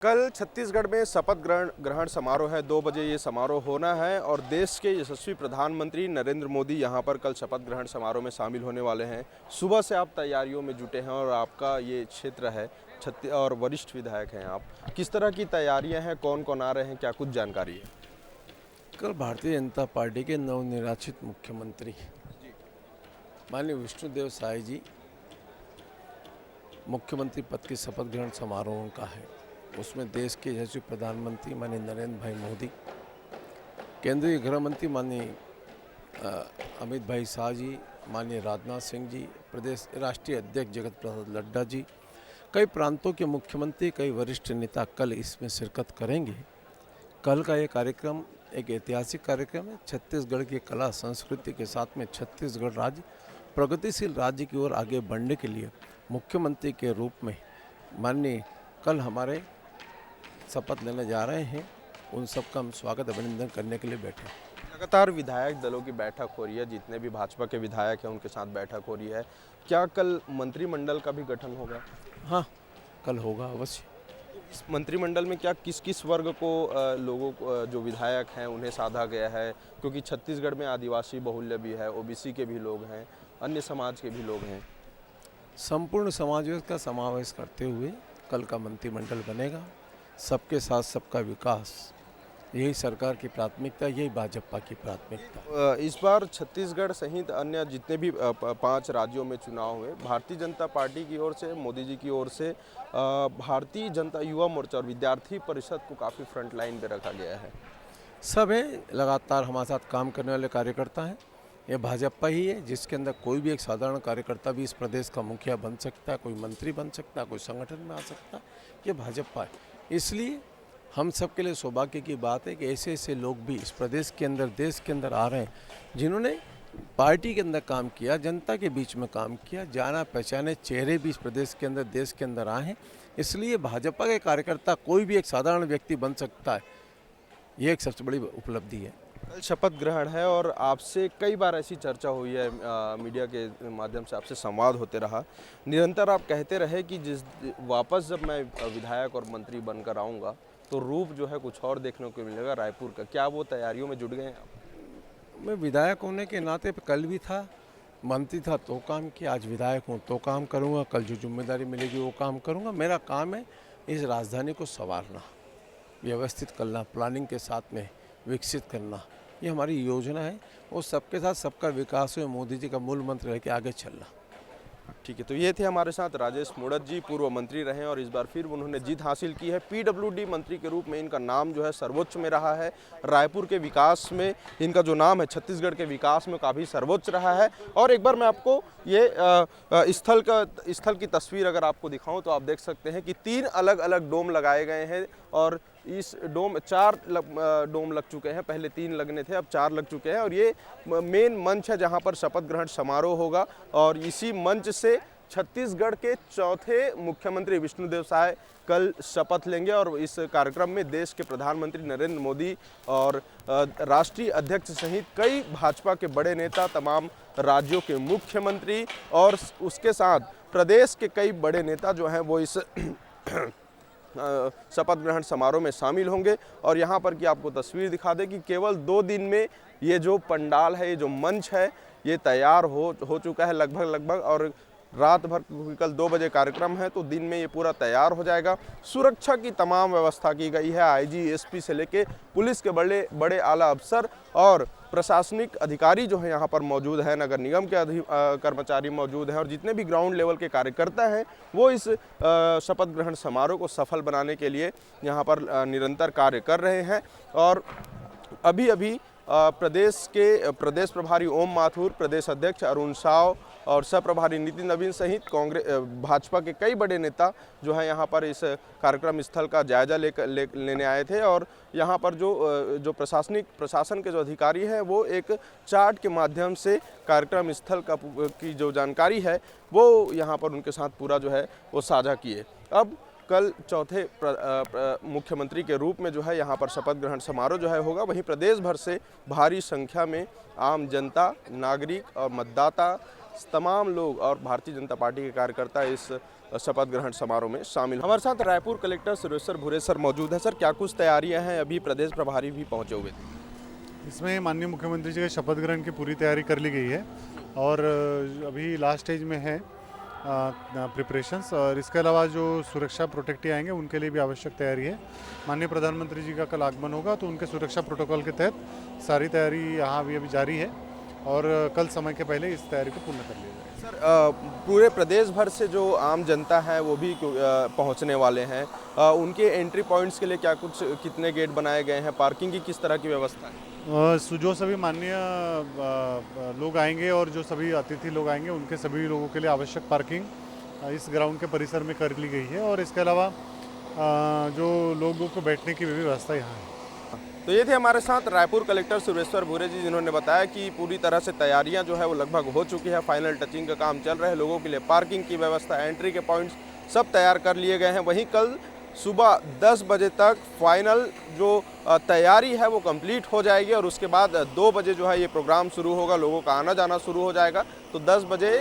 कल छत्तीसगढ़ में शपथ ग्रहण ग्रहण समारोह है। 2 बजे ये समारोह होना है और देश के यशस्वी प्रधानमंत्री नरेंद्र मोदी यहाँ पर कल शपथ ग्रहण समारोह में शामिल होने वाले हैं। सुबह से आप तैयारियों में जुटे हैं और आपका ये क्षेत्र है और वरिष्ठ विधायक हैं आप। किस तरह की तैयारियां हैं, कौन कौन आ रहे हैं, क्या कुछ जानकारी है? कल भारतीय जनता पार्टी के नवनिर्वाचित मुख्यमंत्री माननीय विष्णुदेव साय जी मुख्यमंत्री पद की शपथ ग्रहण समारोह का है। उसमें देश के यशस्वी प्रधानमंत्री माननीय नरेंद्र भाई मोदी, केंद्रीय गृह मंत्री माननीय अमित भाई शाह जी, माननीय राजनाथ सिंह जी, प्रदेश राष्ट्रीय अध्यक्ष जगत प्रसाद नड्डा जी, कई प्रांतों के मुख्यमंत्री, कई वरिष्ठ नेता कल इसमें शिरकत करेंगे। कल का ये कार्यक्रम एक ऐतिहासिक कार्यक्रम है। छत्तीसगढ़ की कला संस्कृति के साथ में छत्तीसगढ़ राज्य प्रगतिशील राज्य की ओर आगे बढ़ने के लिए मुख्यमंत्री के रूप में माननीय कल हमारे शपथ लेने जा रहे हैं। उन सबका हम स्वागत अभिनंदन करने के लिए बैठे हैं। लगातार विधायक दलों की बैठक हो रही है, जितने भी भाजपा के विधायक हैं उनके साथ बैठक हो रही है। क्या कल मंत्रिमंडल का भी गठन होगा? हाँ, कल होगा अवश्य। इस मंत्रिमंडल में क्या किस किस वर्ग को लोगों को जो विधायक हैं उन्हें साधा गया है? क्योंकि छत्तीसगढ़ में आदिवासी बहुल्य भी है, ओबीसी के भी लोग हैं, अन्य समाज के भी लोग हैं। संपूर्ण समाज का समावेश करते हुए कल का मंत्रिमंडल बनेगा। सबके साथ सबका विकास, यही सरकार की प्राथमिकता, यही भाजपा की प्राथमिकता। इस बार छत्तीसगढ़ सहित अन्य जितने भी 5 राज्यों में चुनाव हुए, भारतीय जनता पार्टी की ओर से, मोदी जी की ओर से भारतीय जनता युवा मोर्चा और विद्यार्थी परिषद को काफ़ी फ्रंट लाइन पे रखा गया है। सब है, लगातार हमारे साथ काम करने वाले कार्यकर्ता हैं। ये भाजपा ही है जिसके अंदर कोई भी एक साधारण कार्यकर्ता भी इस प्रदेश का मुखिया बन सकता है, कोई मंत्री बन सकता है, कोई संगठन में आ सकता है। ये भाजपा है। इसलिए हम सब के लिए सौभाग्य की बात है कि ऐसे ऐसे लोग भी इस प्रदेश के अंदर, देश के अंदर आ रहे हैं, जिन्होंने पार्टी के अंदर काम किया, जनता के बीच में काम किया, जाना पहचाने चेहरे भी इस प्रदेश के अंदर, देश के अंदर आए हैं। इसलिए भाजपा के कार्यकर्ता कोई भी एक साधारण व्यक्ति बन सकता है। ये एक सबसे बड़ी उपलब्धि है। कल शपथ ग्रहण है और आपसे कई बार ऐसी चर्चा हुई है, मीडिया के माध्यम से आपसे संवाद होते रहा। निरंतर आप कहते रहे कि वापस जब मैं विधायक और मंत्री बनकर आऊँगा तो रूप जो है कुछ और देखने को मिलेगा रायपुर का। क्या वो तैयारियों में जुट गए हैं आप? मैं विधायक होने के नाते कल भी था, मंत्री था तो काम किया, आज विधायक हूँ तो काम करूँगा, कल जो जिम्मेदारी मिलेगी वो काम करूँगा। मेरा काम है इस राजधानी को संवारना, व्यवस्थित करना, प्लानिंग के साथ में विकसित करना। ये हमारी योजना है और सबके साथ सबका विकास हो, मोदी जी का मूल मंत्र है कि आगे चलना। ठीक है, तो ये थे हमारे साथ राजेश मूणत जी, पूर्व मंत्री रहे और इस बार फिर उन्होंने जीत हासिल की है। पीडब्ल्यूडी मंत्री के रूप में इनका नाम जो है सर्वोच्च में रहा है। रायपुर के विकास में इनका जो नाम है, छत्तीसगढ़ के विकास में काफ़ी सर्वोच्च रहा है। और एक बार मैं आपको ये स्थल की तस्वीर अगर आपको दिखाऊं तो आप देख सकते हैं कि 3 अलग अलग डोम लगाए गए हैं और इस 4 डोम लग चुके हैं। पहले 3 लगने थे, अब 4 लग चुके हैं और ये मेन मंच है जहां पर शपथ ग्रहण समारोह होगा। और इसी मंच से छत्तीसगढ़ के चौथे मुख्यमंत्री विष्णुदेव साय कल शपथ लेंगे और इस कार्यक्रम में देश के प्रधानमंत्री नरेंद्र मोदी और राष्ट्रीय अध्यक्ष सहित कई भाजपा के बड़े नेता, तमाम राज्यों के मुख्यमंत्री और उसके साथ प्रदेश के कई बड़े नेता जो हैं वो इस शपथ ग्रहण समारोह में शामिल होंगे। और यहाँ पर की आपको तस्वीर दिखा दें कि केवल 2 दिन में ये जो पंडाल है, ये जो मंच है, ये तैयार हो चुका है लगभग। और रात भर, कल 2 बजे कार्यक्रम है तो दिन में ये पूरा तैयार हो जाएगा। सुरक्षा की तमाम व्यवस्था की गई है। आईजी, एसपी से लेके पुलिस के बड़े बड़े आला अफसर और प्रशासनिक अधिकारी जो है यहाँ पर मौजूद है, नगर निगम के कर्मचारी मौजूद हैं और जितने भी ग्राउंड लेवल के कार्यकर्ता हैं वो इस शपथ ग्रहण समारोह को सफल बनाने के लिए यहाँ पर निरंतर कार्य कर रहे हैं। और अभी प्रदेश प्रभारी ओम माथुर, प्रदेश अध्यक्ष अरुण साव और सह प्रभारी नितिन नवीन सहित भाजपा के कई बड़े नेता जो है यहाँ पर इस कार्यक्रम स्थल का जायजा लेने आए थे। और यहाँ पर जो प्रशासन के जो अधिकारी हैं वो एक चार्ट के माध्यम से कार्यक्रम स्थल की जो जानकारी है वो यहाँ पर उनके साथ पूरा जो है वो साझा किए। अब कल चौथे मुख्यमंत्री के रूप में जो है यहाँ पर शपथ ग्रहण समारोह जो है होगा। वहीं प्रदेश भर से भारी संख्या में आम जनता, नागरिक और मतदाता, तमाम लोग और भारतीय जनता पार्टी के कार्यकर्ता इस शपथ ग्रहण समारोह में शामिल। हमारे साथ रायपुर कलेक्टर सुरेश्वर भूरे सर मौजूद है। सर, क्या कुछ तैयारियां हैं? अभी प्रदेश प्रभारी भी पहुंचे हुए थे। इसमें माननीय मुख्यमंत्री जी के शपथ ग्रहण की पूरी तैयारी कर ली गई है और अभी लास्ट स्टेज में है प्रिपरेशंस। और इसके अलावा जो सुरक्षा प्रोटेक्टिव आएंगे उनके लिए भी आवश्यक तैयारी है। माननीय प्रधानमंत्री जी का कल आगमन होगा तो उनके सुरक्षा प्रोटोकॉल के तहत सारी तैयारी यहाँ अभी जारी है और कल समय के पहले इस तैयारी को पूर्ण कर लिया जाएगा। सर, पूरे प्रदेश भर से जो आम जनता है वो भी पहुंचने वाले हैं। उनके एंट्री पॉइंट्स के लिए क्या कुछ कितने गेट बनाए गए हैं? पार्किंग की किस तरह की व्यवस्था है? जो सभी माननीय लोग आएंगे और जो सभी अतिथि लोग आएंगे उनके सभी लोगों के लिए आवश्यक पार्किंग इस ग्राउंड के परिसर में कर ली गई है और इसके अलावा जो लोगों को बैठने की भी व्यवस्था यहाँ है। तो ये थे हमारे साथ रायपुर कलेक्टर सुरेश्वर भूरे जी, जिन्होंने बताया कि पूरी तरह से तैयारियां जो है वो लगभग हो चुकी है। फाइनल टचिंग का काम चल रहा है। लोगों के लिए पार्किंग की व्यवस्था, एंट्री के पॉइंट्स सब तैयार कर लिए गए हैं। वहीं कल सुबह 10 बजे तक फाइनल जो तैयारी है वो कंप्लीट हो जाएगी और उसके बाद 2 बजे जो है ये प्रोग्राम शुरू होगा। लोगों का आना जाना शुरू हो जाएगा। तो 10 बजे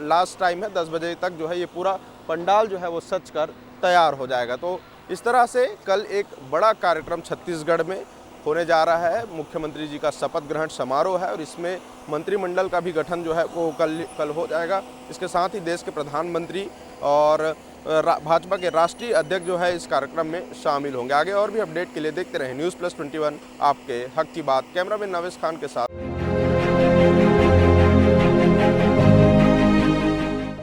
लास्ट टाइम है, 10 बजे तक जो है ये पूरा पंडाल जो है वो सज कर तैयार हो जाएगा। तो इस तरह से कल एक बड़ा कार्यक्रम छत्तीसगढ़ में होने जा रहा है। मुख्यमंत्री जी का शपथ ग्रहण समारोह है और इसमें मंत्रिमंडल का भी गठन जो है वो कल हो जाएगा। इसके साथ ही देश के प्रधानमंत्री और भाजपा के राष्ट्रीय अध्यक्ष जो है इस कार्यक्रम में शामिल होंगे। आगे और भी अपडेट के लिए देखते रहें न्यूज़ प्लस 21, आपके हक की बात। कैमरामैन नवेश खान के साथ